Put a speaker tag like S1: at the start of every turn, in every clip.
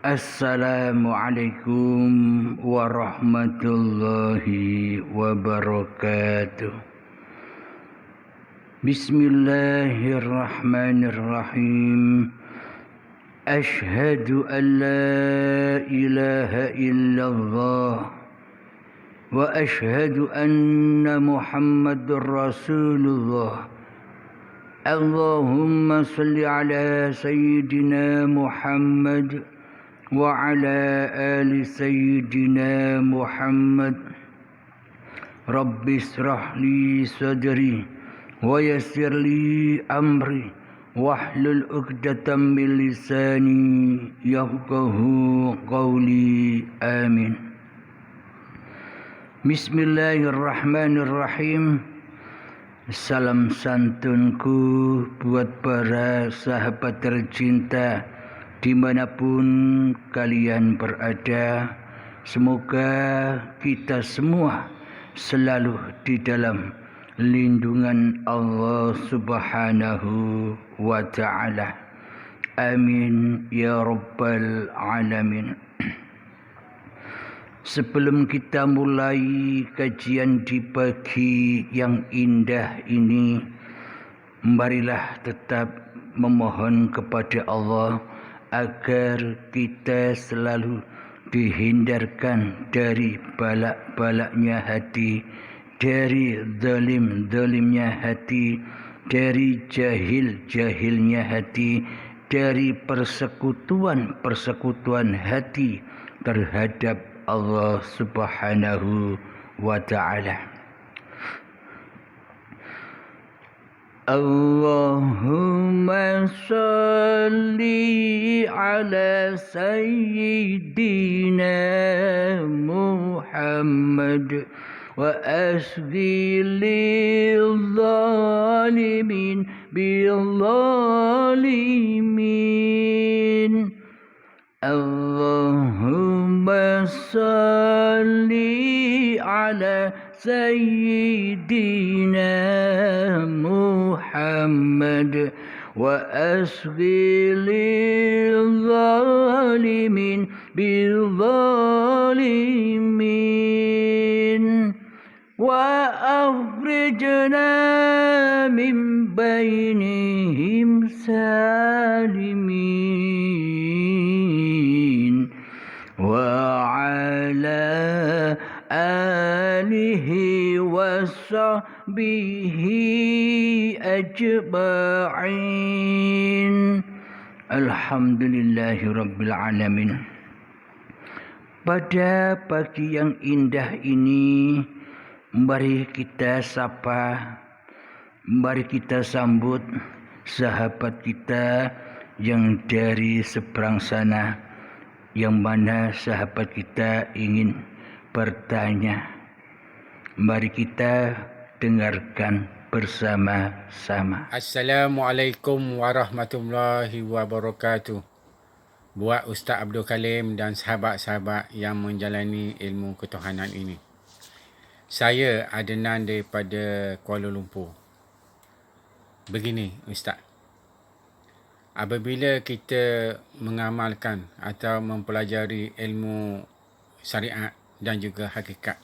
S1: Assalamualaikum warahmatullahi wabarakatuh. Bismillahirrahmanirrahim. Ashhadu an la ilaha illallah wa ashhadu anna Muhammadur Rasulullah. Allahumma salli ala sayyidina Muhammad وعلى آل سيدنا محمد رب اشرح لي صدري ويسر لي أمري واحلل عقدة من لساني يفقهوا قولي آمين. Bismillahirrahmanirrahim. Salam santunku buat para sahabat tercinta dimanapun kalian berada. Semoga kita semua selalu di dalam lindungan Allah Subhanahu wa ta'ala. Amin ya rabbal alamin. Sebelum kita mulai kajian di pagi yang indah ini, marilah tetap memohon kepada Allah agar kita selalu dihindarkan dari balak-balaknya hati, dari zalim-zalimnya hati, dari jahil-jahilnya hati, dari persekutuan-persekutuan hati terhadap Allah Subhanahu wa ta'ala. Allahumma salli ala sayyidina Muhammad wa asghi lil zalimin bil zalimin. Allahumma salli ala sayyidina Muhammad wa asghi lil zalimin bil zalimin wa akhrijna min bainihim salimin wa ala alihi wa sahbihi ajma'in. Alhamdulillahi rabbil alamin. Pada pagi yang indah ini, mari kita sapa, mari kita sambut sahabat kita yang dari seberang sana, yang mana sahabat kita ingin bertanya. Mari kita dengarkan bersama-sama.
S2: Assalamualaikum warahmatullahi wabarakatuh. Buat Ustaz Abdul Kalim dan sahabat-sahabat yang menjalani ilmu ketuhanan ini. Saya Adnan daripada Kuala Lumpur. Begini Ustaz, apabila kita mengamalkan atau mempelajari ilmu syariat dan juga hakikat,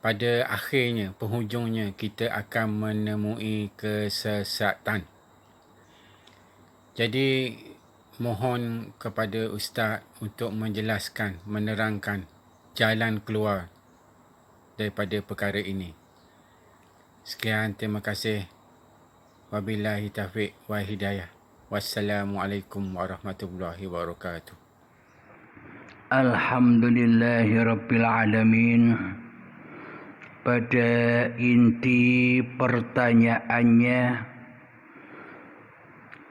S2: pada akhirnya, penghujungnya kita akan menemui kesesatan. Jadi, mohon kepada Ustaz untuk menjelaskan, menerangkan jalan keluar daripada perkara ini. Sekian, terima kasih. Wabillahi taufiq wal hidayah. Wassalamualaikum warahmatullahi wabarakatuh.
S1: Alhamdulillahi rabbil alamin. Pada inti pertanyaannya,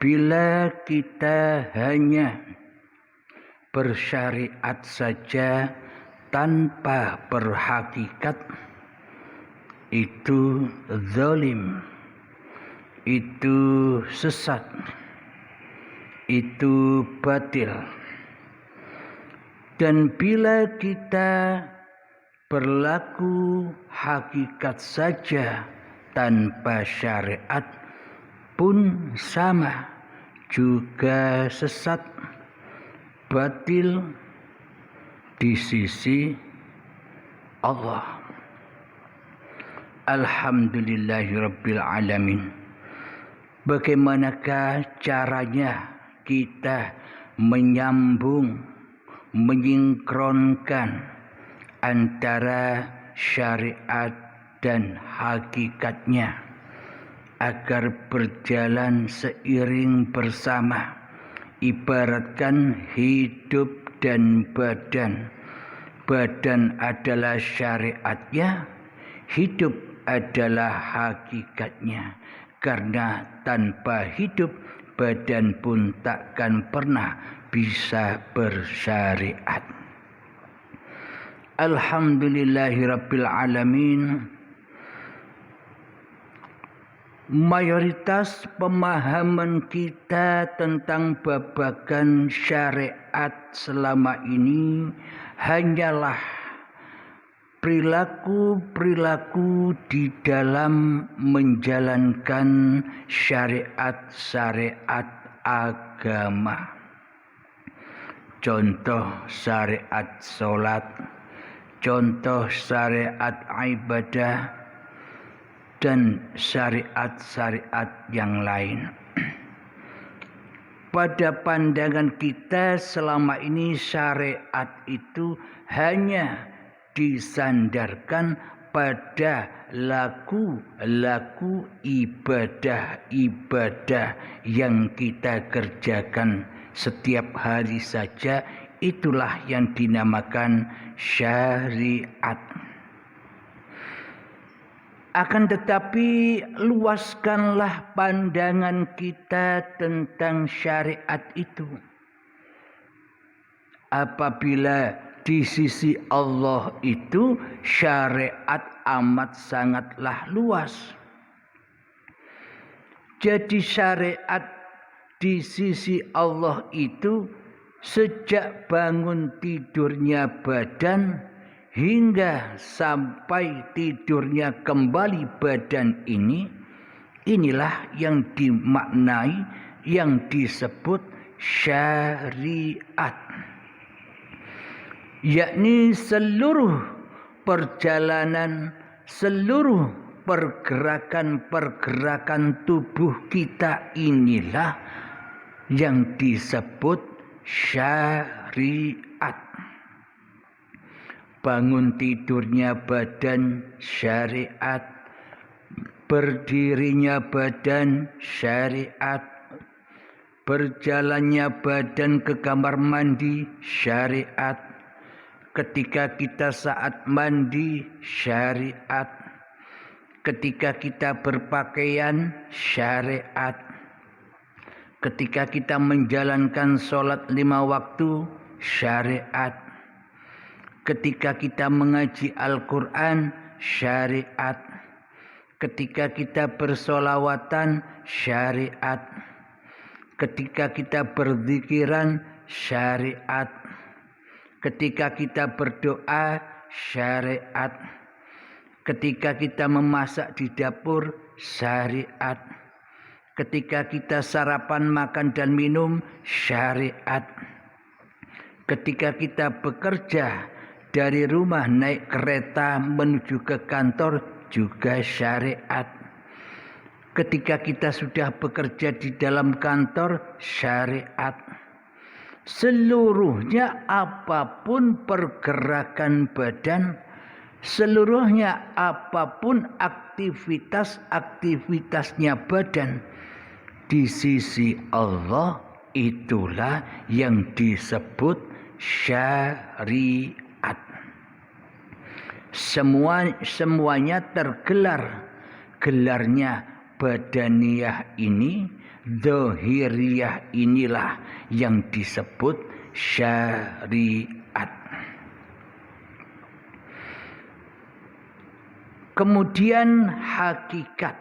S1: bila kita hanya bersyariat saja tanpa berhakikat, itu zalim, itu sesat, itu batil. Dan bila kita berlaku hakikat saja tanpa syariat pun sama, juga sesat. batil di sisi Allah. Alhamdulillahirabbil alamin. Bagaimanakah caranya kita menyambung, menyinkronkan antara syariat dan hakikatnya agar berjalan seiring bersama, ibaratkan hidup dan badan. Badan adalah syariatnya, hidup adalah hakikatnya. Karena tanpa hidup, badan pun takkan pernah bisa bersyariat. Alhamdulillahirabbil alamin. Mayoritas pemahaman kita tentang babagan syariat selama ini hanyalah perilaku-perilaku di dalam menjalankan syariat-syariat agama. Contoh syariat sholat, contoh syariat ibadah, dan syariat-syariat yang lain. Pada pandangan kita selama ini syariat itu hanya disandarkan pada laku-laku ibadah-ibadah yang kita kerjakan setiap hari saja. Itulah yang dinamakan syariat. Akan tetapi luaskanlah pandangan kita tentang syariat itu. Apabila di sisi Allah itu syariat amat sangatlah luas. Jadi syariat di sisi Allah itu sejak bangun tidurnya badan hingga sampai tidurnya kembali badan ini, inilah yang dimaknai, yang disebut syariat. Yakni seluruh perjalanan, seluruh pergerakan-pergerakan tubuh kita inilah yang disebut syariat. Bangun tidurnya badan syariat, berdirinya badan syariat, berjalannya badan ke kamar mandi syariat, ketika kita saat mandi syariat, ketika kita berpakaian syariat, ketika kita menjalankan sholat 5 waktu syariat, ketika kita mengaji Al-Quran syariat, ketika kita bersolawatan syariat, ketika kita berzikiran syariat, ketika kita berdoa syariat, ketika kita memasak di dapur syariat, ketika kita sarapan, makan dan minum syariat, ketika kita bekerja dari rumah naik kereta menuju ke kantor juga syariat, ketika kita sudah bekerja di dalam kantor syariat. Seluruhnya apapun pergerakan badan, seluruhnya apapun aktivitas-aktivitasnya badan, di sisi Allah itulah yang disebut syariat. Semuanya tergelar, gelarnya badaniyah ini, zahiriyah inilah yang disebut syariat. Kemudian hakikat.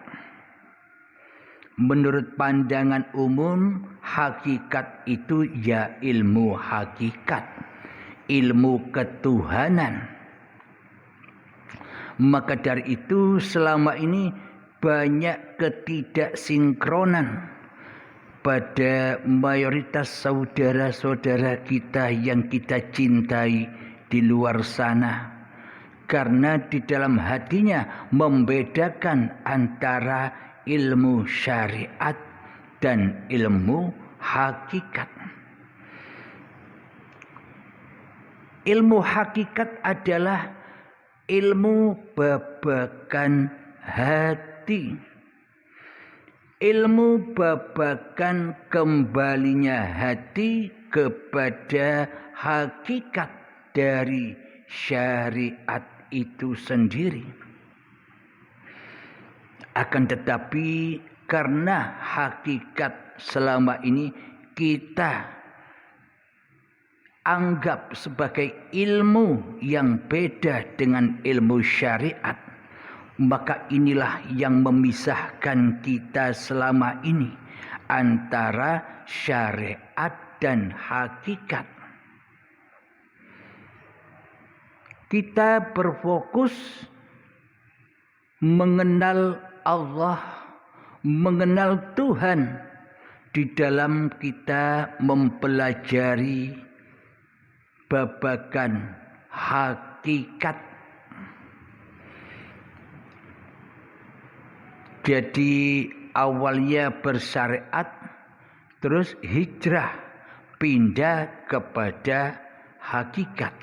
S1: Menurut pandangan umum, hakikat itu ya ilmu hakikat, ilmu ketuhanan. Maka dari itu selama ini banyak ketidaksinkronan, kepada mayoritas saudara-saudara kita yang kita cintai di luar sana, karena di dalam hatinya membedakan antara ilmu syariat dan ilmu hakikat. Ilmu hakikat adalah ilmu babakan hati, ilmu babakan kembalinya hati kepada hakikat dari syariat itu sendiri. Akan tetapi karena hakikat selama ini kita anggap sebagai ilmu yang beda dengan ilmu syariat, maka inilah yang memisahkan kita selama ini antara syariat dan hakikat. Kita berfokus mengenal Allah, mengenal Tuhan di dalam kita mempelajari babakan hakikat. Jadi awalnya bersyariat, terus hijrah, pindah kepada hakikat.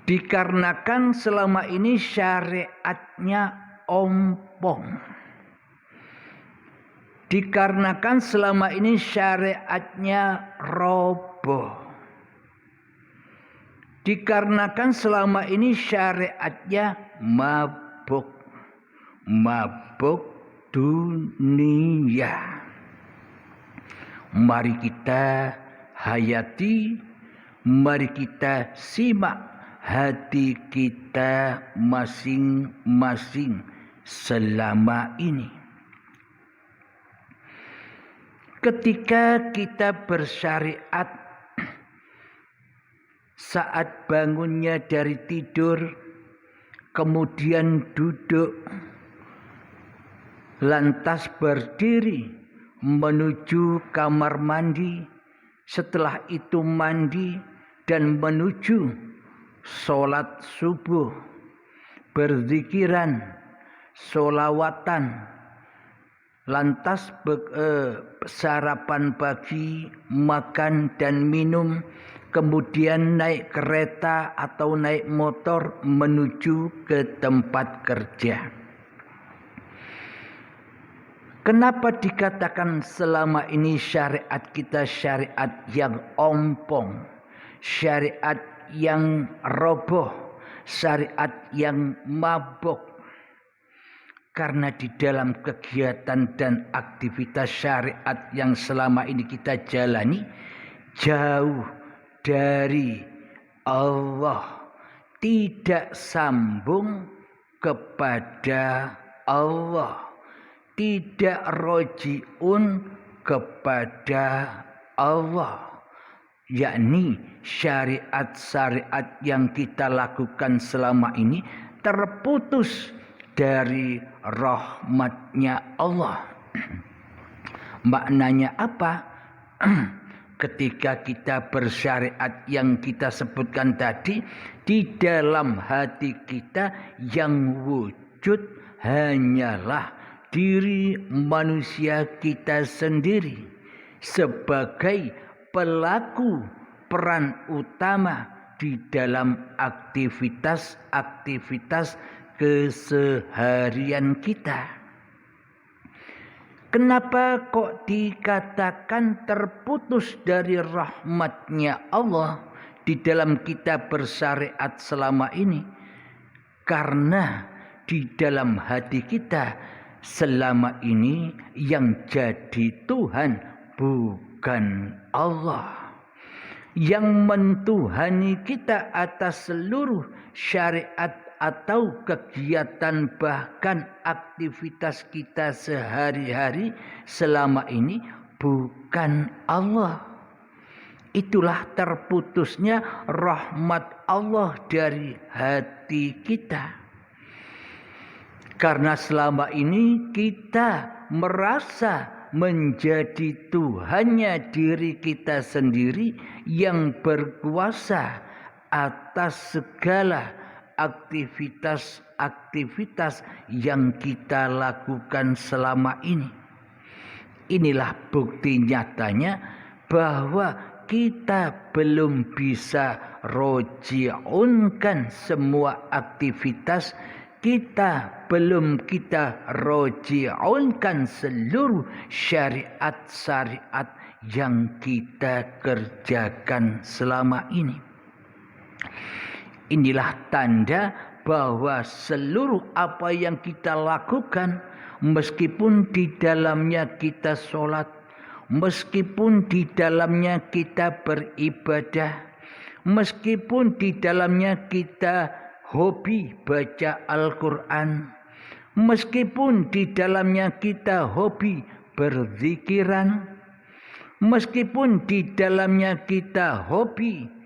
S1: Dikarenakan selama ini syariatnya ompong. Dikarenakan selama ini syariatnya roboh. Dikarenakan selama ini syariatnya mabuk. Mabuk dunia. Mari kita hayati, mari kita simak hati kita masing-masing selama ini. Ketika kita bersyariat, saat bangunnya dari tidur, kemudian duduk, lantas berdiri menuju kamar mandi, setelah itu mandi dan menuju sholat subuh, berzikiran, sholawatan, lantas sarapan pagi, makan dan minum, kemudian naik kereta atau naik motor menuju ke tempat kerja. Kenapa dikatakan selama ini syariat kita syariat yang ompong, syariat yang roboh, syariat yang mabuk? Karena di dalam kegiatan dan aktivitas syariat yang selama ini kita jalani jauh dari Allah, tidak sambung kepada Allah, tidak rojiun kepada Allah, yakni syariat-syariat yang kita lakukan selama ini terputus dari rahmatnya Allah. Maknanya apa? Ketika kita bersyariat yang kita sebutkan tadi, di dalam hati kita yang wujud hanyalah diri manusia kita sendiri sebagai pelaku peran utama di dalam aktivitas-aktivitas keseharian kita. Kenapa kok dikatakan terputus dari rahmatnya Allah di dalam kita bersyariat selama ini? Karena di dalam hati kita selama ini yang jadi Tuhan bukan Allah. Yang mentuhani kita atas seluruh syariat atau kegiatan bahkan aktivitas kita sehari-hari selama ini bukan Allah. Itulah terputusnya rahmat Allah dari hati kita. Karena selama ini kita merasa menjadi Tuhannya diri kita sendiri yang berkuasa atas segala aktivitas-aktivitas yang kita lakukan selama ini. Inilah bukti nyatanya bahwa kita belum bisa roji'unkan semua aktivitas kita, belum kita roji'unkan seluruh syariat-syariat yang kita kerjakan selama ini. Inilah tanda bahwa seluruh apa yang kita lakukan, meskipun di dalamnya kita sholat, meskipun di dalamnya kita beribadah, meskipun di dalamnya kita hobi baca Al-Quran, meskipun di dalamnya kita hobi berzikiran, meskipun di dalamnya kita hobi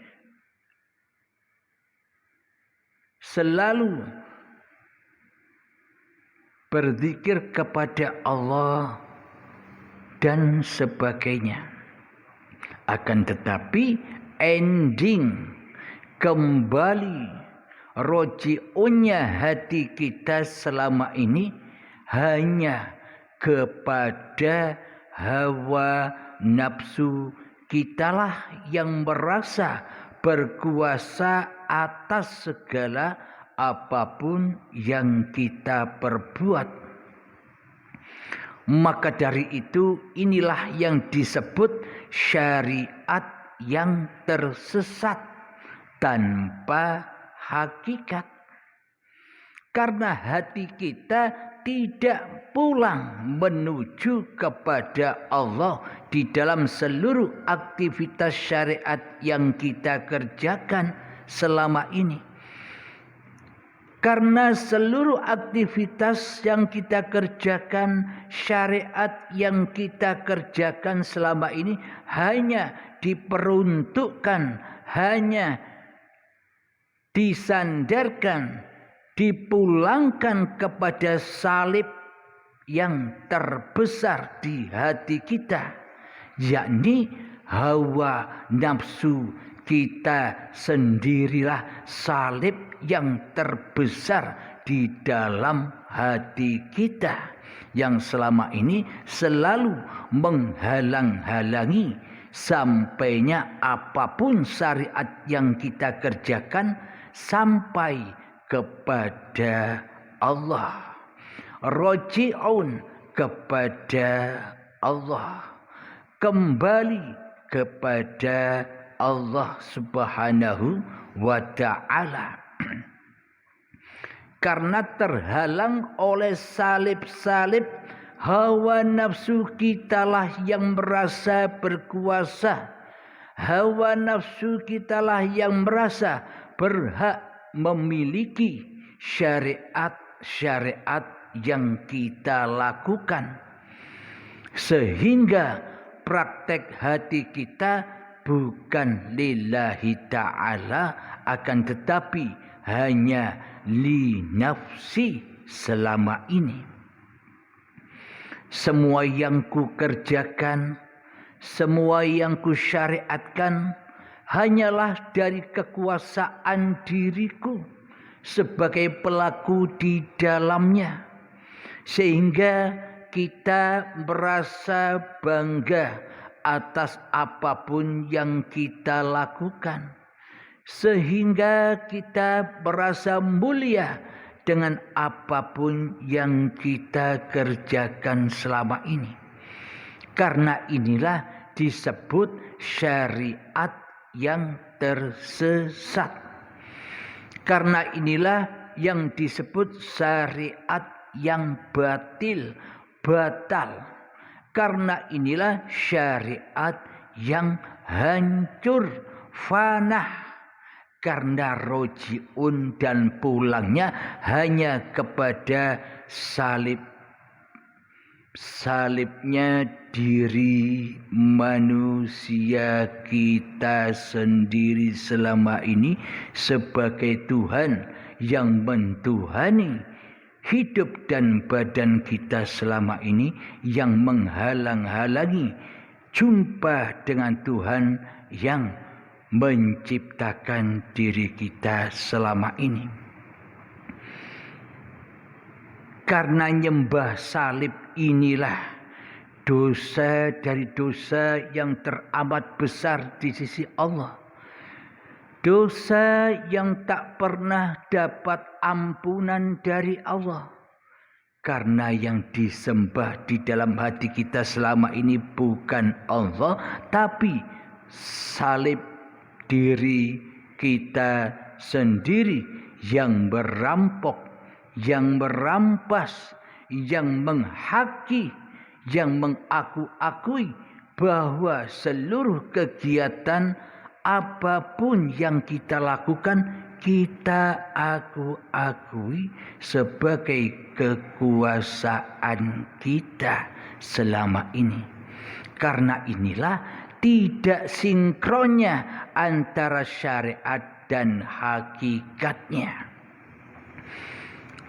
S1: selalu berzikir kepada Allah dan sebagainya. Akan tetapi ending kembali roji'unnya hati kita selama ini hanya kepada hawa nafsu kitalah yang merasa berkuasa atas segala apapun yang kita perbuat. Maka dari itu inilah yang disebut syariat yang tersesat tanpa hakikat. Karena hati kita tidak pulang menuju kepada Allah di dalam seluruh aktivitas syariat yang kita kerjakan selama ini. Karena seluruh aktivitas yang kita kerjakan, syariat yang kita kerjakan selama ini hanya diperuntukkan, hanya disandarkan, dipulangkan kepada salib yang terbesar di hati kita, yakni hawa nafsu kita sendirilah salib yang terbesar di dalam hati kita, yang selama ini selalu menghalang-halangi sampainya apapun syariat yang kita kerjakan sampai kepada Allah. Roji'un kepada Allah, kembali kepada Allah Subhanahu wa ta'ala. Karena terhalang oleh salib-salib, hawa nafsu kitalah yang merasa berkuasa. Hawa nafsu kitalah yang merasa berhak memiliki syariat-syariat yang kita lakukan. Sehingga praktek hati kita bukan lillahi ta'ala, akan tetapi hanya li nafsi selama ini. Semua yang ku kerjakan, semua yang ku syariatkan hanyalah dari kekuasaan diriku sebagai pelaku di dalamnya. Sehingga kita merasa bangga atas apapun yang kita lakukan, sehingga kita merasa mulia dengan apapun yang kita kerjakan selama ini. Karena inilah disebut syariat yang tersesat. Karena inilah yang disebut syariat yang batal. Karena inilah syariat yang hancur, fanah. Karena roji'un dan pulangnya hanya kepada salibnya diri manusia kita sendiri selama ini sebagai Tuhan yang mentuhani hidup dan badan kita selama ini yang menghalang-halangi jumpa dengan Tuhan yang menciptakan diri kita selama ini. Karena nyembah salib inilah dosa dari dosa yang teramat besar di sisi Allah. Dosa yang tak pernah dapat ampunan dari Allah. Karena yang disembah di dalam hati kita selama ini bukan Allah, tapi salib diri kita sendiri yang merampok, yang merampas, yang menghaki, yang mengaku-akui bahwa seluruh kegiatan apapun yang kita lakukan, kita akui sebagai kekuasaan kita selama ini. Karena inilah tidak sinkronnya antara syariat dan hakikatnya.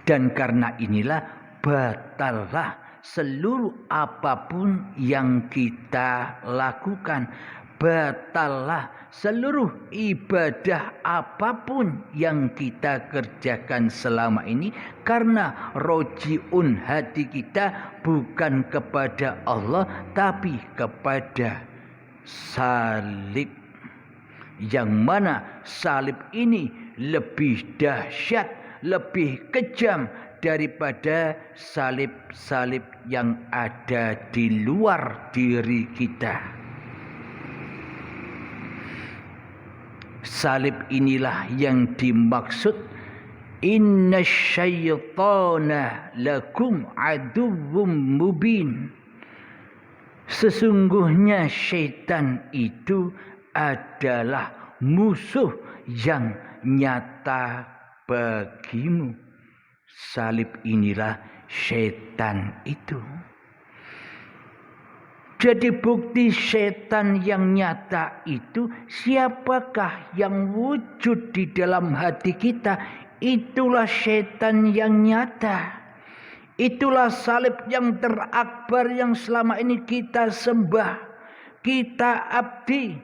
S1: Dan karena inilah batallah seluruh apapun yang kita lakukan. Batallah seluruh ibadah apapun yang kita kerjakan selama ini, karena rojiun hati kita bukan kepada Allah tapi kepada salib, yang mana salib ini lebih dahsyat, lebih kejam daripada salib-salib yang ada di luar diri kita. Salib inilah yang dimaksud inna syaitana lakum aduwwum mubin. Sesungguhnya syaitan itu adalah musuh yang nyata bagimu. Salib inilah syaitan itu. Jadi bukti setan yang nyata itu, siapakah yang wujud di dalam hati kita? Itulah setan yang nyata. Itulah salib yang terakbar yang selama ini kita sembah, kita abdi.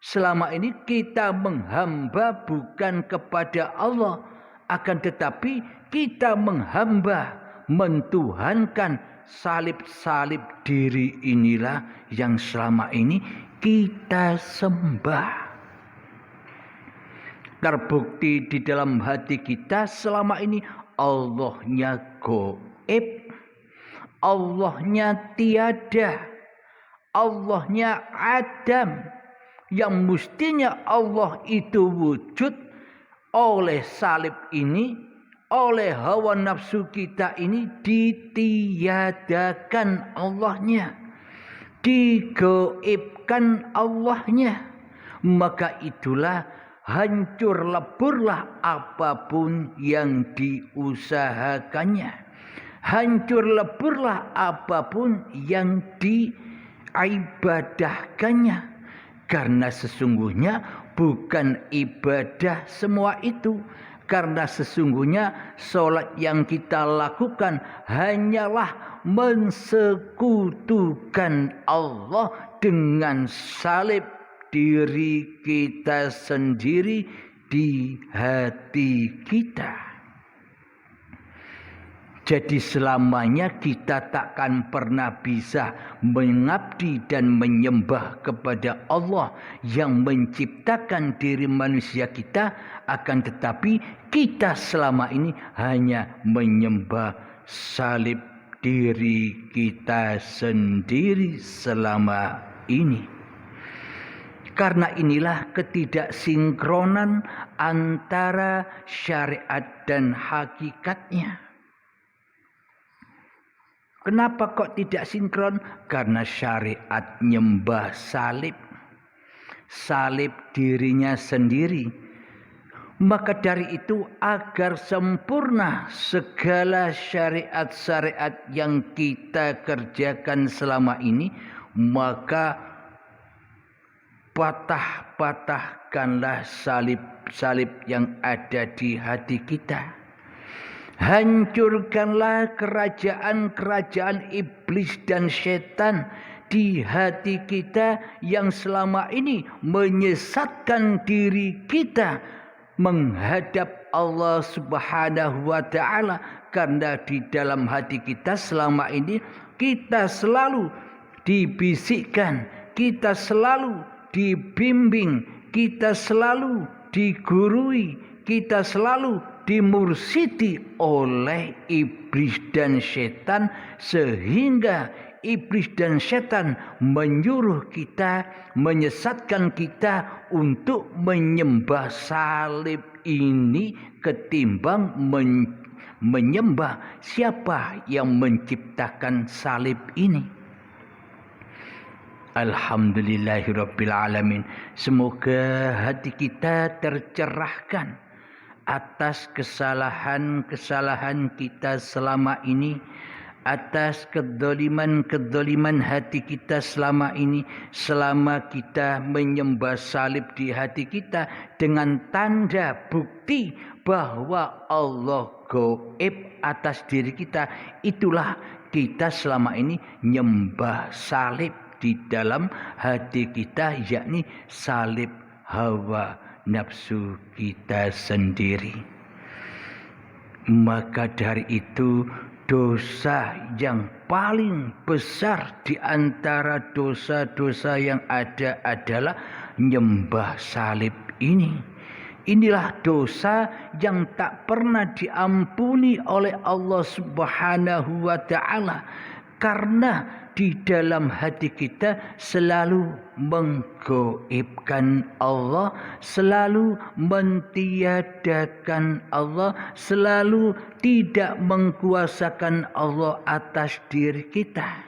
S1: Selama ini kita menghamba bukan kepada Allah, akan tetapi kita menghamba, mentuhankan salib-salib diri inilah yang selama ini kita sembah. Terbukti di dalam hati kita selama ini Allahnya gaib, Allahnya tiada, Allahnya adam, yang mestinya Allah itu wujud. Oleh salib ini, oleh hawa nafsu kita ini ditiadakan Allahnya, digaibkan Allahnya. Maka itulah hancur leburlah apapun yang diusahakannya, hancur leburlah apapun yang diibadahkannya. Karena sesungguhnya bukan ibadah semua itu. Karena sesungguhnya sholat yang kita lakukan hanyalah mensekutukan Allah dengan salib diri kita sendiri di hati kita. Jadi selamanya kita takkan pernah bisa mengabdi dan menyembah kepada Allah yang menciptakan diri manusia kita, akan tetapi kita selama ini hanya menyembah salib diri kita sendiri selama ini. Karena inilah ketidaksinkronan antara syariat dan hakikatnya. Kenapa kok tidak sinkron? Karena syariat nyembah salib. Salib dirinya sendiri. Maka dari itu agar sempurna segala syariat-syariat yang kita kerjakan selama ini, maka patahkanlah salib-salib yang ada di hati kita. Hancurkanlah kerajaan-kerajaan iblis dan setan di hati kita yang selama ini menyesatkan diri kita menghadap Allah Subhanahu wa taala, karena di dalam hati kita selama ini kita selalu dibisikkan, kita selalu dibimbing, kita selalu digurui, kita selalu dimursidi oleh iblis dan setan, sehingga iblis dan setan menyuruh kita, menyesatkan kita untuk menyembah salib ini ketimbang menyembah siapa yang menciptakan salib ini. Alhamdulillahirabbil alamin. Semoga hati kita tercerahkan atas kesalahan-kesalahan kita selama ini, atas kedoliman-kedoliman hati kita selama ini, selama kita menyembah salib di hati kita dengan tanda bukti bahwa Allah gaib atas diri kita. Itulah kita selama ini nyembah salib di dalam hati kita, yakni salib hawa nafsu kita sendiri. Maka dari itu, dosa yang paling besar di antara dosa-dosa yang ada adalah nyembah salib ini. Inilah dosa yang tak pernah diampuni oleh Allah Subhanahu wa taala, karena di dalam hati kita selalu menggaibkan Allah, selalu mentiadakan Allah, selalu tidak mengkuasakan Allah atas diri kita.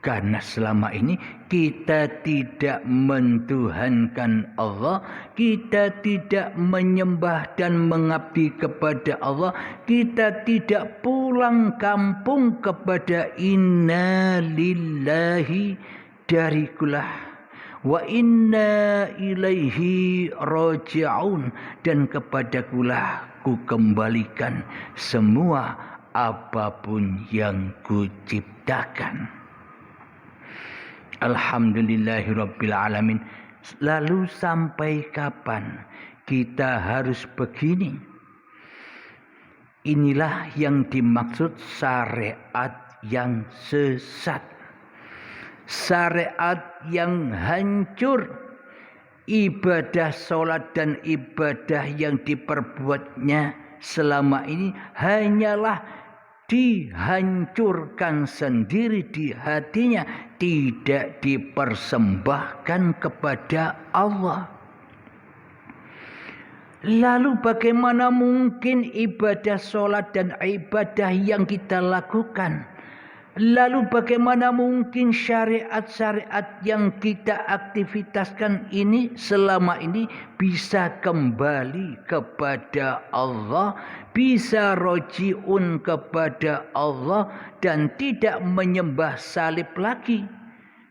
S1: Karena selama ini kita tidak mentuhankan Allah, kita tidak menyembah dan mengabdi kepada Allah, kita tidak pulang kampung kepada inna lillahi darikulah wa inna ilaihi raji'un, dan kepadakulah ku kembalikan semua apapun yang ku ciptakan. Alhamdulillahirabbil alamin. Lalu sampai kapan kita harus begini? Inilah yang dimaksud syariat yang sesat, syariat yang hancur. Ibadah sholat dan ibadah yang diperbuatnya selama ini hanyalah dihancurkan sendiri di hatinya, tidak dipersembahkan kepada Allah. Lalu bagaimana mungkin ibadah sholat dan ibadah yang kita lakukan? Lalu bagaimana mungkin syariat-syariat yang kita aktivitaskan ini selama ini bisa kembali kepada Allah, bisa rojiun kepada Allah, dan tidak menyembah salib lagi?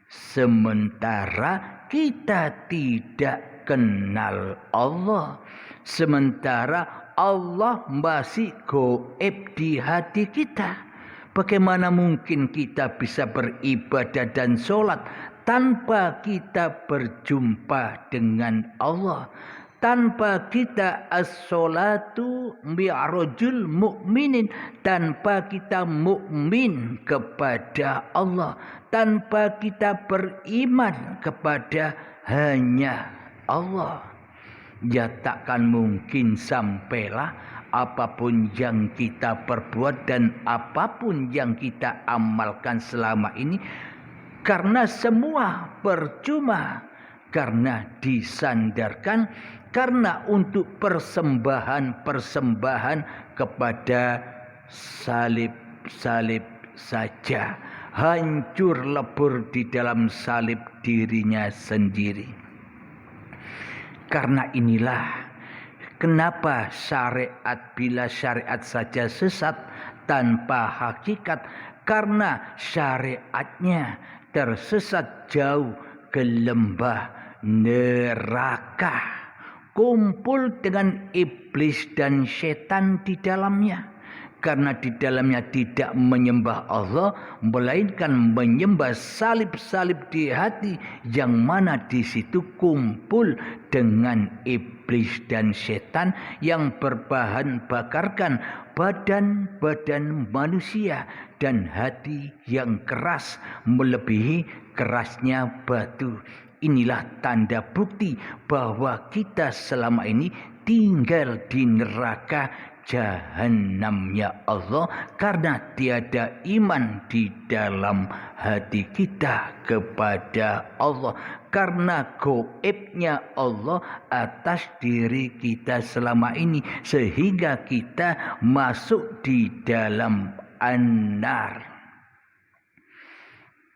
S1: Sementara kita tidak kenal Allah, sementara Allah masih gaib di hati kita. Bagaimana mungkin kita bisa beribadah dan sholat tanpa kita berjumpa dengan Allah, tanpa kita as-sholatu mi'rajul mu'minin, tanpa kita mukmin kepada Allah, tanpa kita beriman kepada hanya Allah. Ya takkan mungkin sampailah apapun yang kita perbuat dan apapun yang kita amalkan selama ini, karena semua percuma, karena disandarkan, karena untuk persembahan-persembahan kepada salib-salib saja, hancur lebur di dalam salib dirinya sendiri. Karena inilah kenapa syariat, bila syariat saja sesat tanpa hakikat, karena syariatnya tersesat jauh ke lembah neraka. kumpul dengan iblis dan setan di dalamnya. Karena di dalamnya tidak menyembah Allah, melainkan menyembah salib-salib di hati, yang mana di situ kumpul dengan iblis dan setan yang berbahan bakarkan badan-badan manusia dan hati yang keras melebihi kerasnya batu. Inilah tanda bukti bahwa kita selama ini tinggal di neraka jahanamnya Allah karena tiada iman di dalam hati kita kepada Allah, karena goibnya Allah atas diri kita selama ini, sehingga kita masuk di dalam an-nar.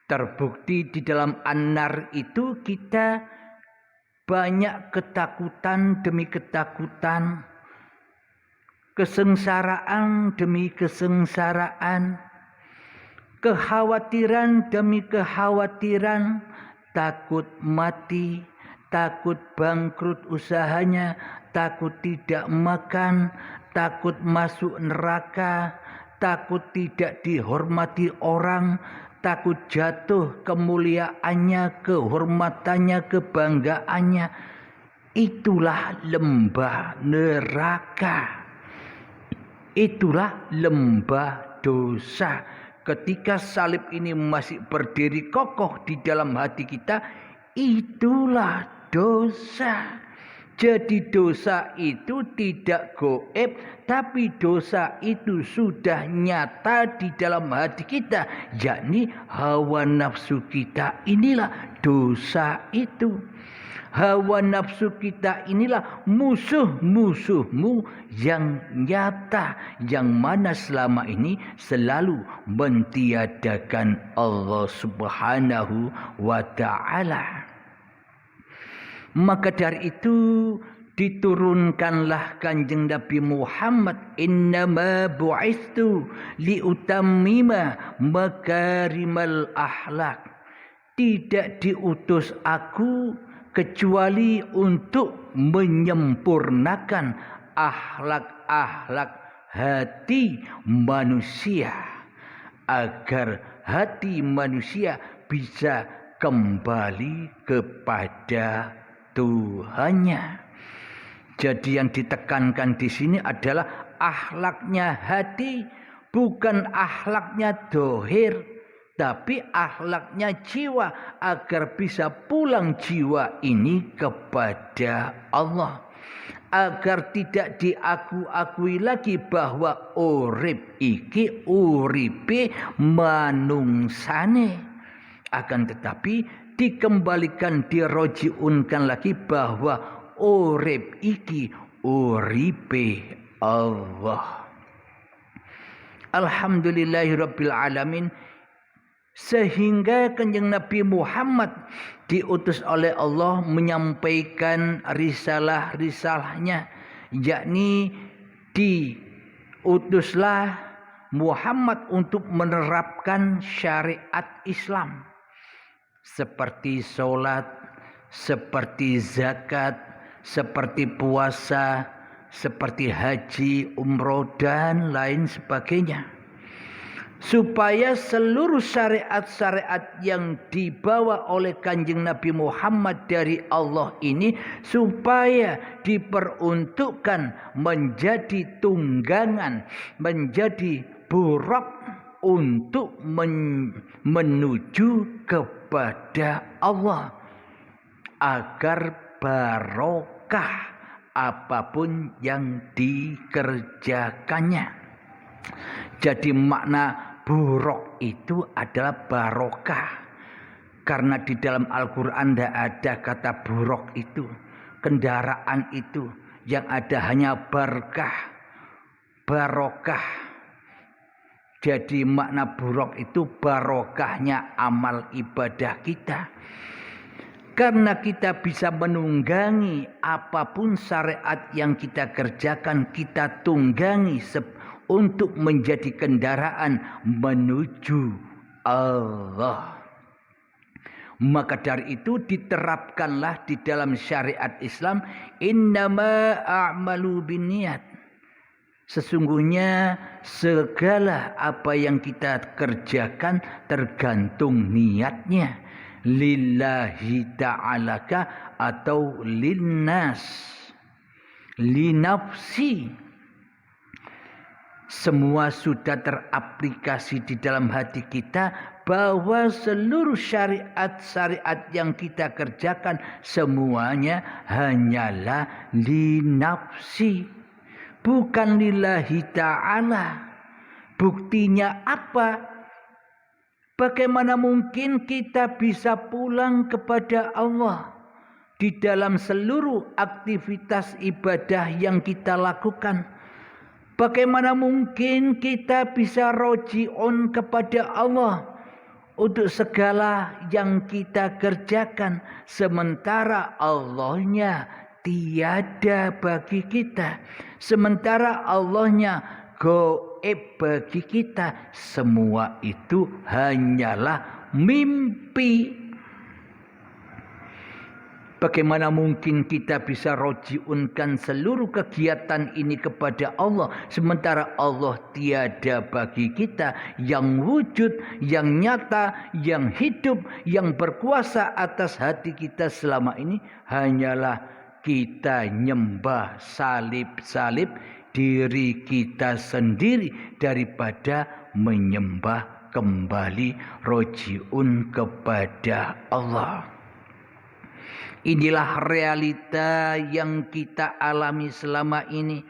S1: Terbukti di dalam an-nar itu kita banyak ketakutan demi ketakutan, kesengsaraan demi kesengsaraan, kekhawatiran demi kekhawatiran, takut mati, takut bangkrut usahanya, takut tidak makan, takut masuk neraka, takut tidak dihormati orang, takut jatuh kemuliaannya, kehormatannya, kebanggaannya. Itulah lembah neraka. Itulah lembah dosa. Ketika salib ini masih berdiri kokoh di dalam hati kita, itulah dosa. Jadi dosa itu tidak goib, tapi dosa itu sudah nyata di dalam hati kita, yakni hawa nafsu kita. Inilah dosa itu. Hawa nafsu kita inilah musuh-musuhmu yang nyata, yang mana selama ini selalu mentiadakan Allah Subhanahu wa ta'ala. Maka dari itu diturunkanlah Kanjeng Nabi Muhammad, innama bu'istu liutammima makarimal akhlak. Tidak diutus aku kecuali untuk menyempurnakan akhlak-akhlak hati manusia, agar hati manusia bisa kembali kepada Tuhannya. Jadi yang ditekankan di sini adalah akhlaknya hati, bukan akhlaknya dohir, tapi akhlaknya jiwa, agar bisa pulang jiwa ini kepada Allah, agar tidak diakui lagi bahwa urip iki uripe manungsane, akan tetapi dikembalikan, dirojiunkan lagi bahwa urip iki uripe Allah. Alhamdulillahirabbil alamin. Sehingga Kanjeng Nabi Muhammad diutus oleh Allah menyampaikan risalah-risalahnya, yakni diutuslah Muhammad untuk menerapkan syariat Islam, seperti sholat, seperti zakat, seperti puasa, seperti haji, umroh, dan lain sebagainya. Supaya seluruh syariat-syariat yang dibawa oleh Kanjeng Nabi Muhammad dari Allah ini, supaya diperuntukkan menjadi tunggangan, menjadi buruk untuk menuju kepada Allah, agar barokah apapun yang dikerjakannya. Jadi makna buruk itu adalah barokah, karena di dalam Al-Quran tidak ada kata buruk itu, kendaraan itu, yang ada hanya barkah, barokah. Jadi makna buruk itu barokahnya amal ibadah kita. Karena kita bisa menunggangi apapun syariat yang kita kerjakan, kita tunggangi untuk menjadi kendaraan menuju Allah. Maka dari itu diterapkanlah di dalam syariat Islam, innama a'malu binniyat. Sesungguhnya segala apa yang kita kerjakan tergantung niatnya. Lillahi ta'alaka atau linnas. Linafsi. Semua sudah teraplikasi di dalam hati kita bahwa seluruh syariat-syariat yang kita kerjakan semuanya hanyalah linafsi, bukan lillahi ta'ala. Buktinya apa? Bagaimana mungkin kita bisa pulang kepada Allah di dalam seluruh aktivitas ibadah yang kita lakukan? Bagaimana mungkin kita bisa roji'un kepada Allah untuk segala yang kita kerjakan, sementara Allahnya tiada bagi kita, sementara Allahnya gaib bagi kita? Semua itu hanyalah mimpi. Bagaimana mungkin kita bisa roji'unkan seluruh kegiatan ini kepada Allah, sementara Allah tiada bagi kita, yang wujud, yang nyata, yang hidup, yang berkuasa atas hati kita selama ini hanyalah kita nyembah salib-salib diri kita sendiri daripada menyembah kembali roji'un kepada Allah. Inilah realita yang kita alami selama ini.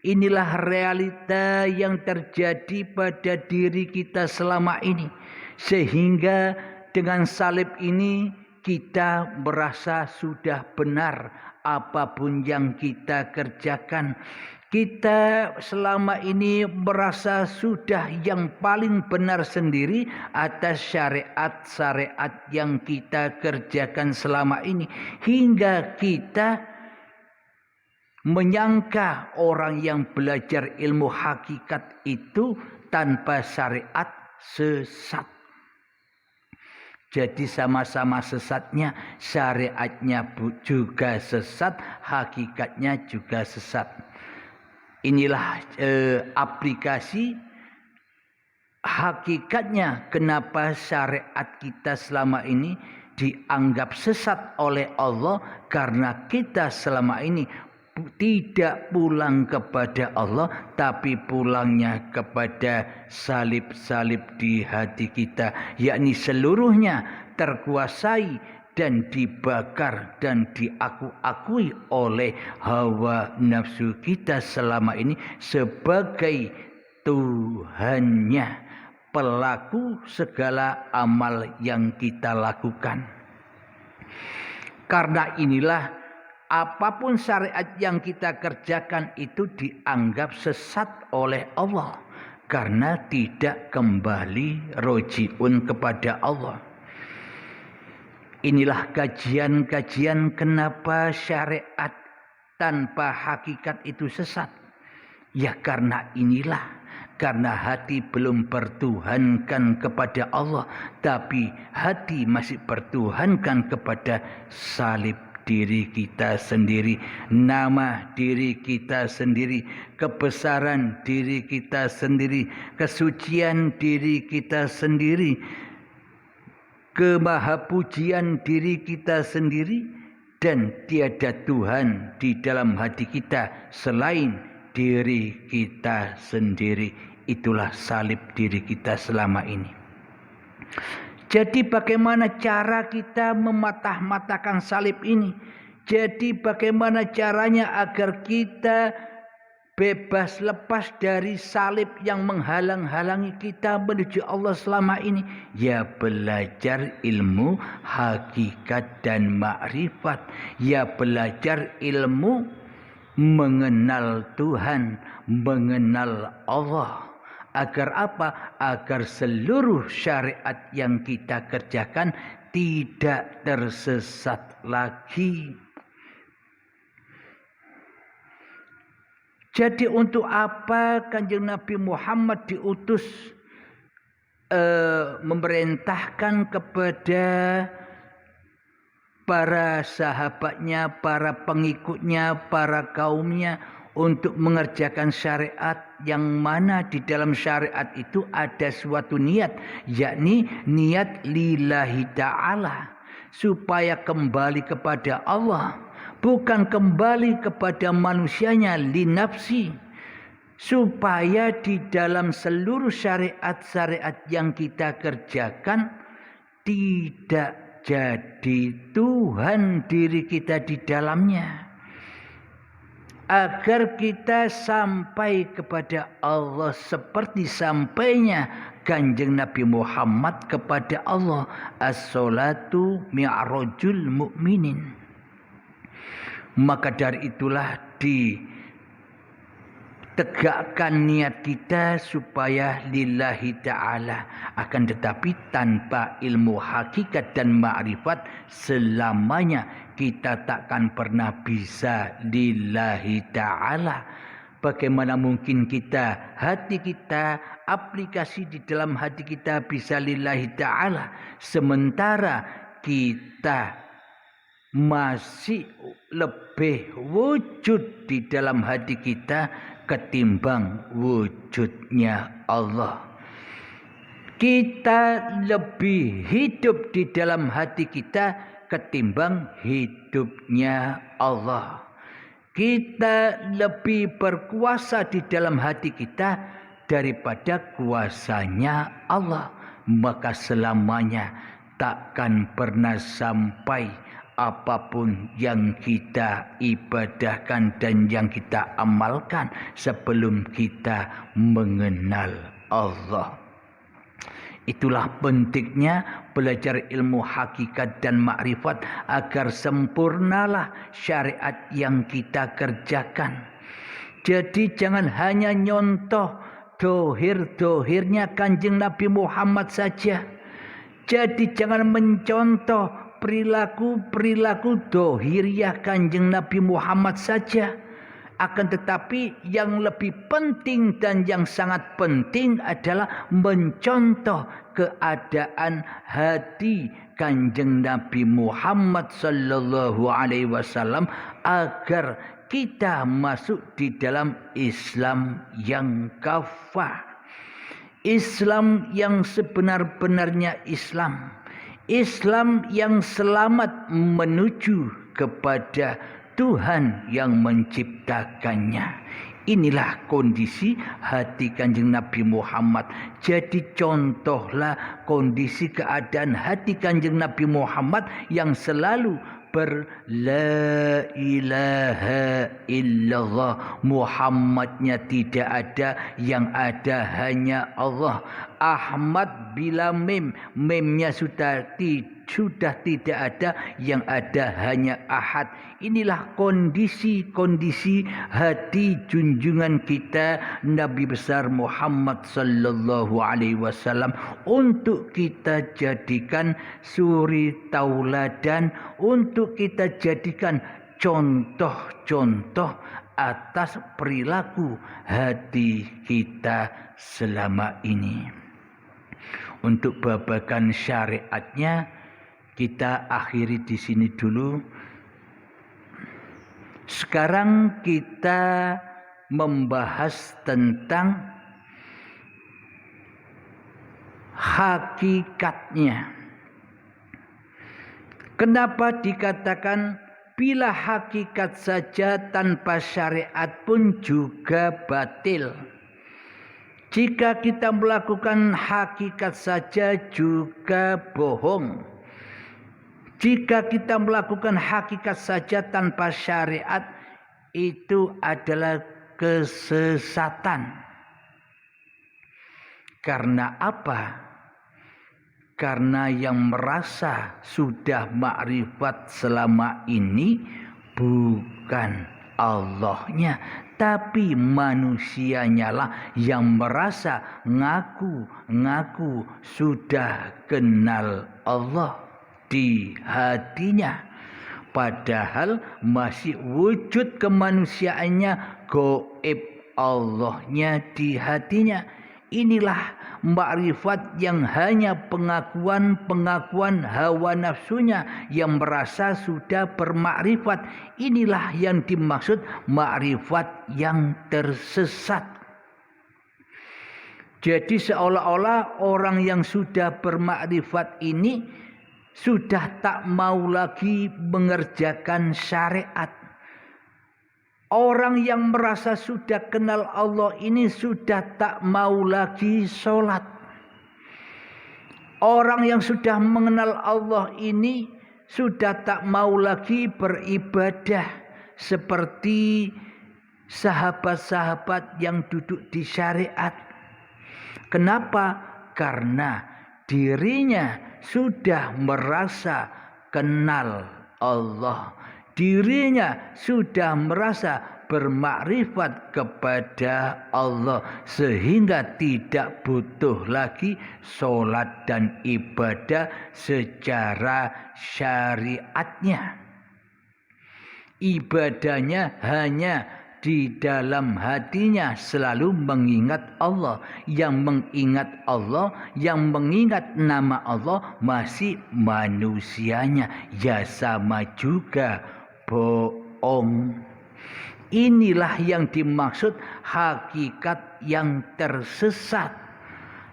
S1: Inilah realita yang terjadi pada diri kita selama ini. Sehingga dengan salib ini kita merasa sudah benar apapun yang kita kerjakan. Kita selama ini merasa sudah yang paling benar sendiri atas syariat-syariat yang kita kerjakan selama ini. Hingga kita menyangka orang yang belajar ilmu hakikat itu tanpa syariat sesat. Jadi sama-sama sesatnya, syariatnya juga sesat, hakikatnya juga sesat. Inilah aplikasi hakikatnya kenapa syariat kita selama ini dianggap sesat oleh Allah, karena kita selama ini tidak pulang kepada Allah, tapi pulangnya kepada salib-salib di hati kita, yakni seluruhnya terkuasai dan dibakar dan diakui oleh hawa nafsu kita selama ini sebagai Tuhannya, pelaku segala amal yang kita lakukan. Karena inilah apapun syariat yang kita kerjakan itu dianggap sesat oleh Allah, karena tidak kembali roji'un kepada Allah. Inilah kajian-kajian kenapa syariat tanpa hakikat itu sesat. Ya karena inilah, karena hati belum bertuhankan kepada Allah, tapi hati masih bertuhankan kepada salib diri kita sendiri, nama diri kita sendiri, kebesaran diri kita sendiri, kesucian diri kita sendiri, kemahapujian diri kita sendiri, dan tiada Tuhan di dalam hati kita selain diri kita sendiri. Itulah salib diri kita selama ini. Jadi bagaimana cara kita mematah-matahkan salib ini? Jadi bagaimana caranya agar kita bebas lepas dari salib yang menghalang-halangi kita menuju Allah selama ini? Ya belajar ilmu hakikat dan makrifat. Ya belajar ilmu mengenal Tuhan, mengenal Allah. Agar apa? Agar seluruh syariat yang kita kerjakan tidak tersesat lagi. Jadi untuk apa Kanjeng Nabi Muhammad diutus memerintahkan kepada para sahabatnya, para pengikutnya, para kaumnya untuk mengerjakan syariat, yang mana di dalam syariat itu ada suatu niat, yakni niat lillahi ta'ala, supaya kembali kepada Allah, bukan kembali kepada manusianya, linafsi, supaya di dalam seluruh syariat-syariat yang kita kerjakan tidak jadi Tuhan diri kita di dalamnya, agar kita sampai kepada Allah seperti sampainya Kanjeng Nabi Muhammad kepada Allah. As-salatu mi'rajul mu'minin. Maka dari itulah tegakkan niat kita supaya lillahi ta'ala. Akan tetapi tanpa ilmu hakikat dan ma'rifat, selamanya kita takkan pernah bisa lillahi ta'ala. Bagaimana mungkin hati kita, aplikasi di dalam hati kita bisa lillahi ta'ala, sementara kita masih lebih wujud di dalam hati kita ketimbang wujudnya Allah. Kita lebih hidup di dalam hati kita ketimbang hidupnya Allah. Kita lebih berkuasa di dalam hati kita daripada kuasanya Allah. Maka selamanya takkan pernah sampai apapun yang kita ibadahkan dan yang kita amalkan sebelum kita mengenal Allah. Itulah pentingnya belajar ilmu hakikat dan makrifat agar sempurnalah syariat yang kita kerjakan. Jadi jangan hanya nyontoh dohir-dohirnya Kanjeng Nabi Muhammad saja. Jadi jangan mencontoh perilaku dohiriah Kanjeng Nabi Muhammad saja. Akan tetapi yang lebih penting dan yang sangat penting adalah mencontoh keadaan hati Kanjeng Nabi Muhammad sallallahu alaihi wasallam agar kita masuk di dalam Islam yang kafah. Islam yang sebenar-benarnya Islam. Islam yang selamat menuju kepada Tuhan yang menciptakannya. Inilah kondisi hati Kanjeng Nabi Muhammad. Jadi contohlah kondisi keadaan hati Kanjeng Nabi Muhammad yang selalu la ilaha illallah. Muhammadnya tidak ada, yang ada hanya Allah. Ahmad bila mim, mimnya sudah tidak ada, yang ada hanya Ahad. Inilah kondisi hati junjungan kita Nabi besar Muhammad sallallahu alaihi wasallam, untuk kita jadikan suri tauladan, untuk kita jadikan contoh-contoh atas perilaku hati kita selama ini. Untuk babakan syariatnya kita akhiri di sini dulu. Sekarang kita membahas tentang hakikatnya. Kenapa dikatakan bila hakikat saja tanpa syariat pun juga batil? Jika kita melakukan hakikat saja juga bohong. Jika kita melakukan hakikat saja tanpa syariat, itu adalah kesesatan. Karena apa? Karena yang merasa sudah makrifat selama ini bukan Allahnya, tapi manusianya lah yang merasa ngaku sudah kenal Allah di hatinya, padahal masih wujud kemanusiaannya, gaib Allahnya di hatinya. Inilah Makrifat yang hanya pengakuan-pengakuan hawa nafsunya yang merasa sudah bermakrifat. Inilah yang dimaksud makrifat yang tersesat. Jadi seolah-olah orang yang sudah bermakrifat ini sudah tak mau lagi mengerjakan syariat. Orang yang merasa sudah kenal Allah ini sudah tak mau lagi sholat. Orang yang sudah mengenal Allah ini sudah tak mau lagi beribadah seperti sahabat-sahabat yang duduk di syariat. Kenapa? Karena dirinya sudah merasa kenal Allah. Dirinya sudah merasa bermakrifat kepada Allah sehingga tidak butuh lagi sholat dan ibadah secara syariatnya. Ibadahnya hanya di dalam hatinya selalu mengingat Allah. Yang mengingat Allah, yang mengingat nama Allah masih manusianya. Ya sama juga bohong. Inilah yang dimaksud hakikat yang tersesat,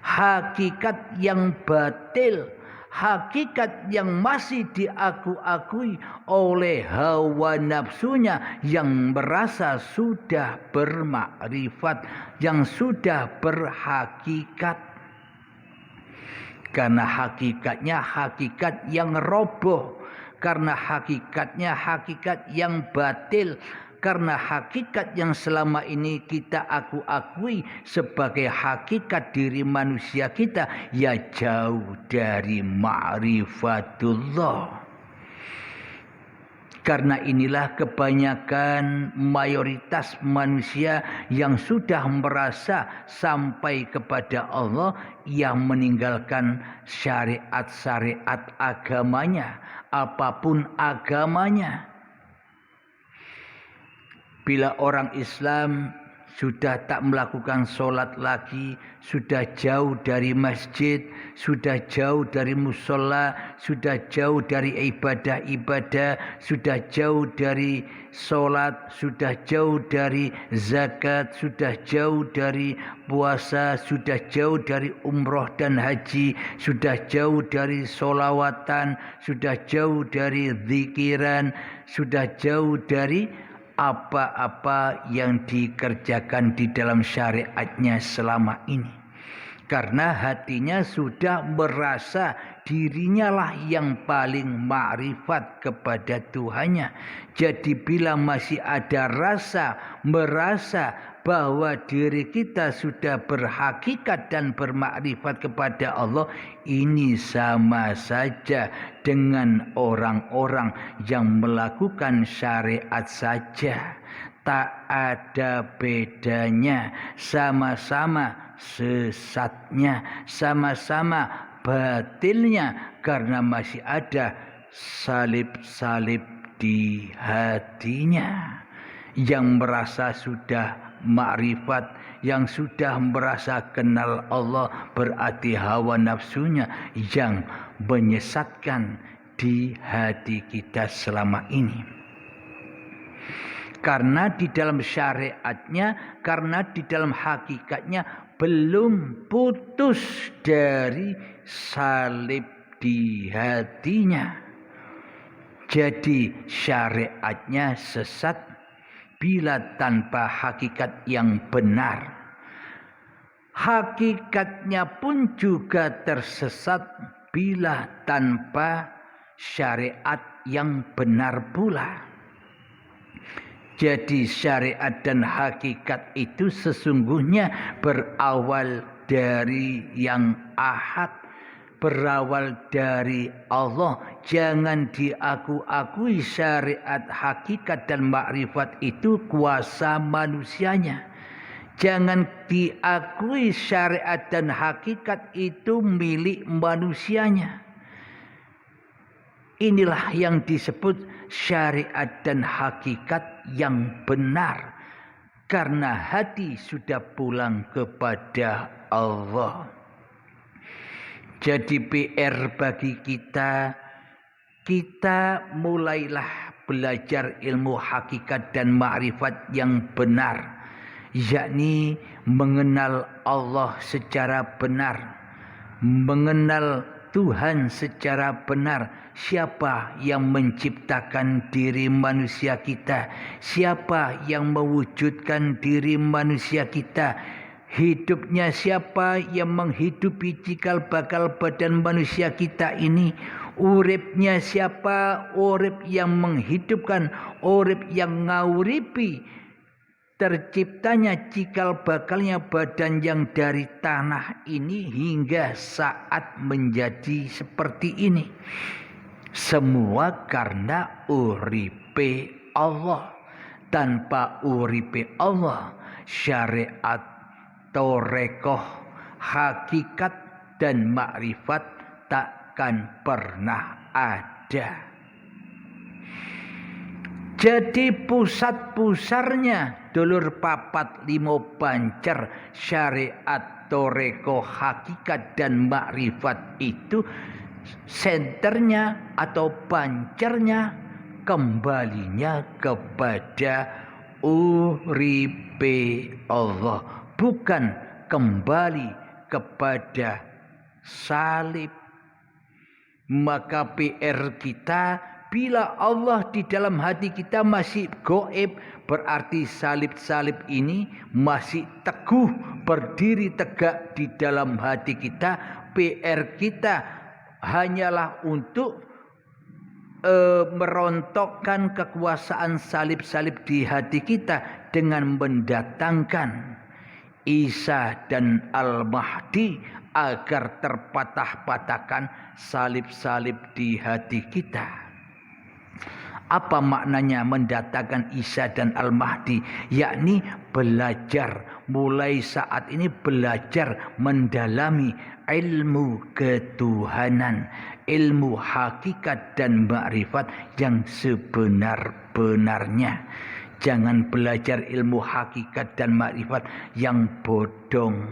S1: hakikat yang batil, hakikat yang masih diaku-akui oleh hawa nafsunya yang merasa sudah bermakrifat, yang sudah berhakikat. Karena hakikatnya hakikat yang roboh, karena hakikatnya hakikat yang batil, karena hakikat yang selama ini kita akui sebagai hakikat diri manusia kita ya jauh dari ma'rifatullah. Karena inilah kebanyakan mayoritas manusia yang sudah merasa sampai kepada Allah yang meninggalkan syariat-syariat agamanya, apapun agamanya. Bila orang Islam sudah tak melakukan sholat lagi, sudah jauh dari masjid, sudah jauh dari musola, sudah jauh dari ibadah-ibadah, sudah jauh dari sholat, sudah jauh dari zakat, sudah jauh dari puasa, sudah jauh dari umroh dan haji, sudah jauh dari sholawatan, sudah jauh dari zikiran, sudah jauh dari apa-apa yang dikerjakan di dalam syariatnya selama ini. Karena hatinya sudah merasa dirinya lah yang paling ma'rifat kepada Tuhannya. Jadi bila masih ada merasa bahwa diri kita sudah berhakikat dan bermakrifat kepada Allah, ini sama saja dengan orang-orang yang melakukan syariat saja. Tak ada bedanya, sama-sama sesatnya, sama-sama batilnya, karena masih ada salib-salib di hatinya. Yang merasa sudah makrifat, yang sudah merasa kenal Allah, berarti hawa nafsunya yang menyesatkan di hati kita selama ini. Karena di dalam syariatnya, karena di dalam hakikatnya belum putus dari salib di hatinya. Jadi syariatnya sesat bila tanpa hakikat yang benar. Hakikatnya pun juga tersesat bila tanpa syariat yang benar pula. Jadi syariat dan hakikat itu sesungguhnya berawal dari yang ahad, berawal dari Allah. Jangan diaku-akui syariat, hakikat dan makrifat itu kuasa manusianya. Jangan diakui syariat dan hakikat itu milik manusianya. Inilah yang disebut syariat dan hakikat yang benar. Karena hati sudah pulang kepada Allah. Jadi PR bagi kita mulailah belajar ilmu hakikat dan ma'rifat yang benar, yakni mengenal Allah secara benar, mengenal Tuhan secara benar. Siapa yang menciptakan diri manusia kita? Siapa yang mewujudkan diri manusia kita? Hidupnya siapa yang menghidupi cikal bakal badan manusia kita ini? Uripnya siapa? Urip yang menghidupkan, urip yang ngauripi terciptanya cikal bakalnya badan yang dari tanah ini hingga saat menjadi seperti ini. Semua karena uripe Allah. Tanpa uripe Allah, syariat, torekoh, hakikat dan makrifat takkan pernah ada. Jadi pusat-pusarnya dulur papat limo bancer syariat, toreko, hakikat dan makrifat itu senternya atau bancernya kembalinya kepada uripe Allah, bukan kembali kepada salib. Maka PR kita, bila Allah di dalam hati kita masih goib, berarti salib-salib ini masih teguh berdiri tegak di dalam hati kita. PR kita hanyalah untuk merontokkan kekuasaan salib-salib di hati kita dengan mendatangkan Isa dan Al-Mahdi agar terpatah-patahkan salib-salib di hati kita. Apa maknanya mendatangkan Isa dan Al-Mahdi? Yakni belajar, mulai saat ini belajar mendalami ilmu ketuhanan, ilmu hakikat dan makrifat yang sebenar-benarnya. Jangan belajar ilmu hakikat dan makrifat yang bodong,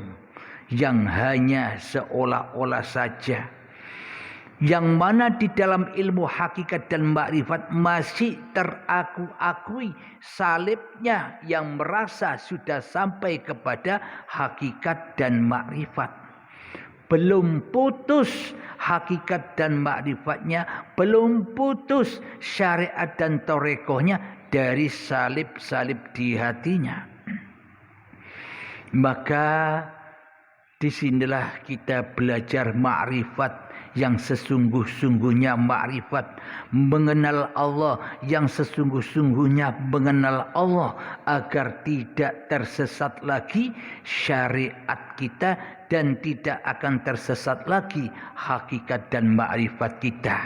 S1: yang hanya seolah-olah saja. Yang mana di dalam ilmu hakikat dan makrifat masih teraku-akui salibnya yang merasa sudah sampai kepada hakikat dan makrifat. Belum putus hakikat dan makrifatnya, belum putus syariat dan torekohnya dari salib-salib di hatinya. Maka disinilah kita belajar makrifat yang sesungguh-sungguhnya, makrifat mengenal Allah yang sesungguh-sungguhnya mengenal Allah, agar tidak tersesat lagi syariat kita dan tidak akan tersesat lagi hakikat dan makrifat kita.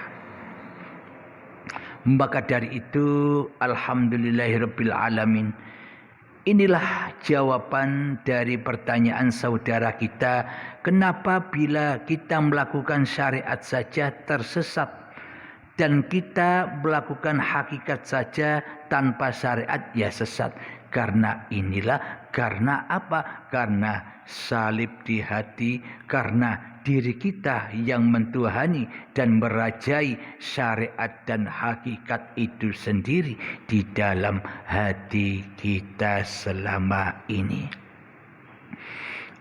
S1: Maka dari itu, alhamdulillahirabbil alamin. Inilah jawaban dari pertanyaan saudara kita, kenapa bila kita melakukan syariat saja tersesat dan kita melakukan hakikat saja tanpa syariat ya sesat. Karena inilah, karena apa? Karena salib di hati, karena diri kita yang mentuhani dan merajai syariat dan hakikat itu sendiri di dalam hati kita selama ini.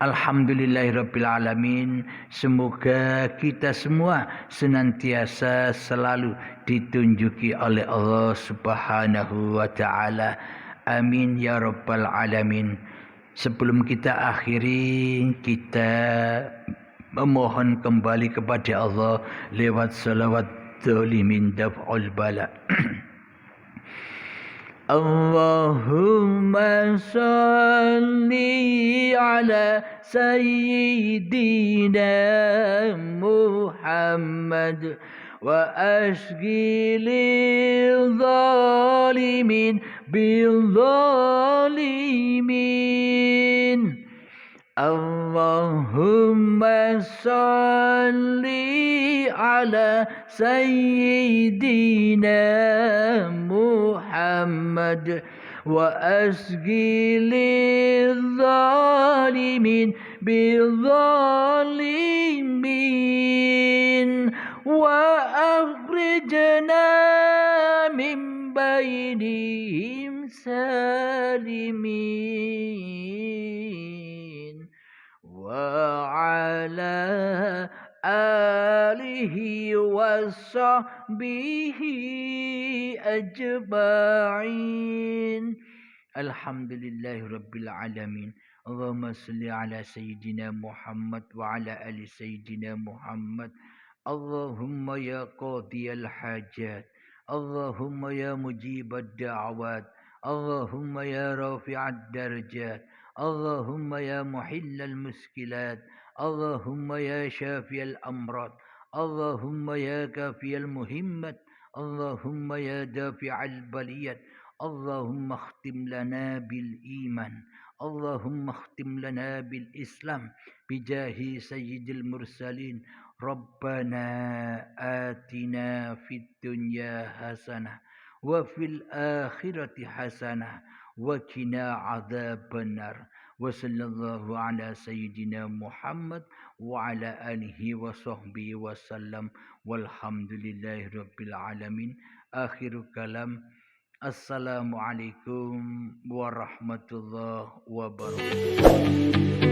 S1: Alhamdulillahirabbil alamin. Semoga kita semua senantiasa selalu ditunjuki oleh Allah Subhanahu wa taala. Amin ya rabbal alamin. Sebelum kita akhiri, kita memohon kembali kepada Allah lewat salawat zalimin daf'ul bala. Allahumma salli ala sayyidina Muhammad wa ashghilil zalimin bil zalimin. Allahumma salli ala sayyidina Muhammad wa ashghilil zalimin بالظالمين وأخرجنا من بينهم سالمين وعلى آله وصحبه أجمعين الحمد لله رب العالمين اللهم صل على سيدنا محمد وعلى آل سيدنا محمد اللهم يا قاضي الحاجات اللهم يا مجيب الدعوات اللهم يا رافع الدرجات اللهم يا محل المشكلات اللهم يا شافي الأمراض اللهم يا كافي المهمات اللهم يا دافع البليات اللهم اختم لنا بالإيمان اللهم اختم لنا بالإسلام بجاه سيد المرسلين ربنا آتنا في الدنيا حسنة وفي الآخرة حسنة وقنا عذاب النار وصلى الله على سيدنا محمد وعلى آله وصحبه وسلم والحمد لله رب العالمين آخر كلام السلام عليكم warahmatullahi wabarakatuh